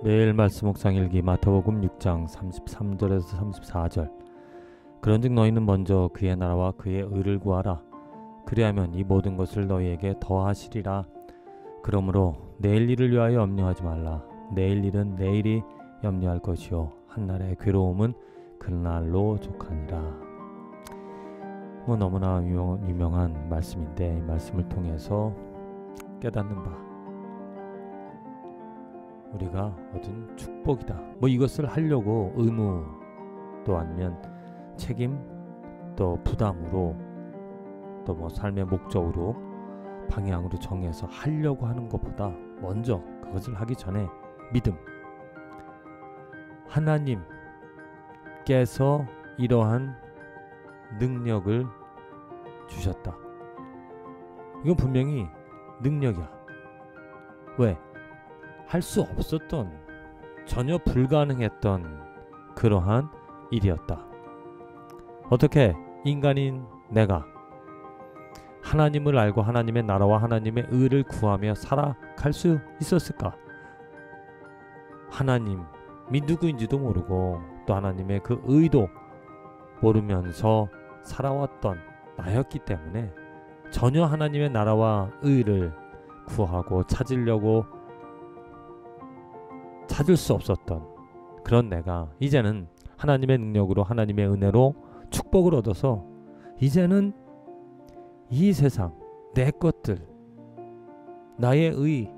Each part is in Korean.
매일 말씀 묵상 일기 마태복음 6장 33절에서 34절. 그런즉 너희는 먼저 그의 나라와 그의 의를 구하라. 그리하면 이 모든 것을 너희에게 더하시리라. 그러므로 내일 일을 위하여 염려하지 말라. 내일 일은 내일이 염려할 것이요 한날의 괴로움은 그날로 족하니라. 너무나 유명한 말씀인데, 이 말씀을 통해서 깨닫는 바, 우리가 얻은 축복이다. 이것을 하려고 의무, 또 아니면 책임, 또 부담으로, 또 삶의 목적으로, 방향으로 정해서 하려고 하는 것보다 먼저 그것을 하기 전에 믿음. 하나님께서 이러한 능력을 주셨다. 이건 분명히 능력이야. 왜? 할 수 없었던, 전혀 불가능했던 그러한 일이었다. 어떻게 인간인 내가 하나님을 알고 하나님의 나라와 하나님의 의를 구하며 살아갈 수 있었을까? 하나님이 누구인지도 모르고 또 하나님의 그 의도 모르면서 살아왔던 나였기 때문에 전혀 하나님의 나라와 의를 구하고 찾으려고 찾을 수 없었던 그런 내가 이제는 하나님의 능력으로, 하나님의 은혜로 축복을 얻어서 이제는 이 세상, 내 것들, 나의 의,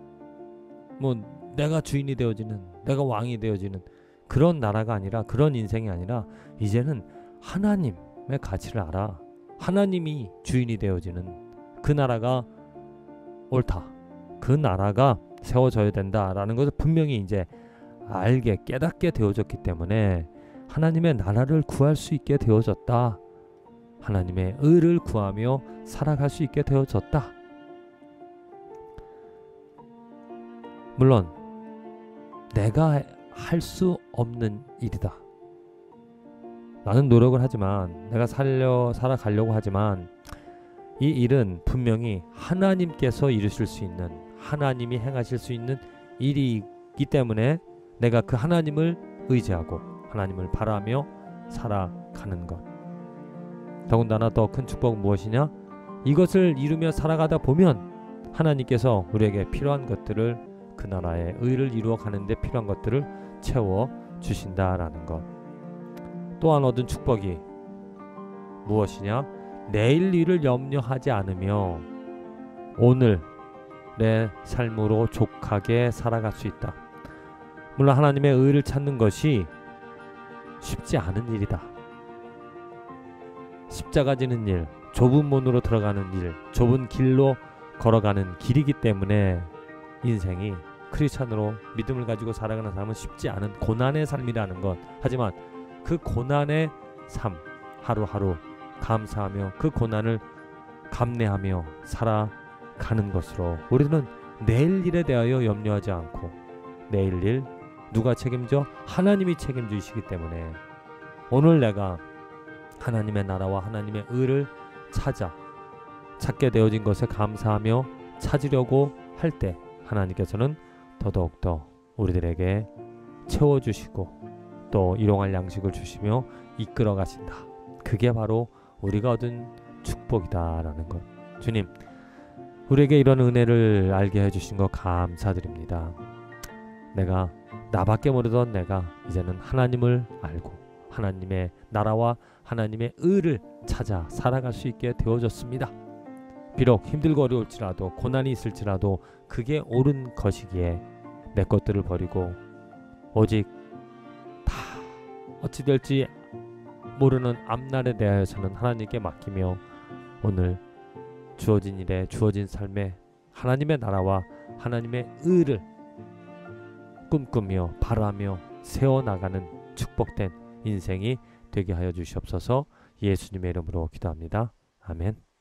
내가 주인이 되어지는, 내가 왕이 되어지는 그런 나라가 아니라, 그런 인생이 아니라 이제는 하나님의 가치를 알아. 하나님이 주인이 되어지는 그 나라가 옳다. 그 나라가 세워져야 된다라는 것을 분명히 이제 알게, 깨닫게 되어졌기 때문에 하나님의 나라를 구할 수 있게 되어졌다. 하나님의 의를 구하며 살아갈 수 있게 되어졌다. 물론 내가 할 수 없는 일이다. 나는 노력을 하지만, 내가 살아가려고 하지만 이 일은 분명히 하나님께서 이루실 수 있는, 하나님이 행하실 수 있는 일이기 때문에 내가 그 하나님을 의지하고 하나님을 바라며 살아가는 것. 더군다나 더 큰 축복은 무엇이냐? 이것을 이루며 살아가다 보면 하나님께서 우리에게 필요한 것들을, 그 나라의 의를 이루어 가는데 필요한 것들을 채워 주신다라는 것. 또한 얻은 축복이 무엇이냐? 내일 일을 염려하지 않으며 오늘 내 삶으로 족하게 살아갈 수 있다. 물론 하나님의 의를 찾는 것이 쉽지 않은 일이다. 십자가 지는 일, 좁은 문으로 들어가는 일, 좁은 길로 걸어가는 길이기 때문에 인생이, 크리스찬으로 믿음을 가지고 살아가는 삶은 쉽지 않은 고난의 삶이라는 것. 하지만 그 고난의 삶, 하루하루 감사하며 그 고난을 감내하며 살아가는 것으로 우리는 내일 일에 대하여 염려하지 않고, 내일 일 누가 책임져? 하나님이 책임지시기 때문에 오늘 내가 하나님의 나라와 하나님의 의를 찾게 되어진 것에 감사하며 찾으려고 할 때 하나님께서는 더더욱더 우리들에게 채워주시고 또 일용할 양식을 주시며 이끌어 가신다. 그게 바로 우리가 얻은 축복이다라는 것. 주님, 우리에게 이런 은혜를 알게 해주신 것 감사드립니다. 나밖에 모르던 내가 이제는 하나님을 알고 하나님의 나라와 하나님의 의를 찾아 살아갈 수 있게 되어졌습니다. 비록 힘들고 어려울지라도, 고난이 있을지라도 그게 옳은 것이기에 내 것들을 버리고 오직 다 어찌 될지 모르는 앞날에 대하여서는 하나님께 맡기며 오늘 주어진 일에, 주어진 삶에 하나님의 나라와 하나님의 의를 꿈꾸며 바라며 세워나가는 축복된 인생이 되게 하여 주시옵소서. 예수님의 이름으로 기도합니다. 아멘.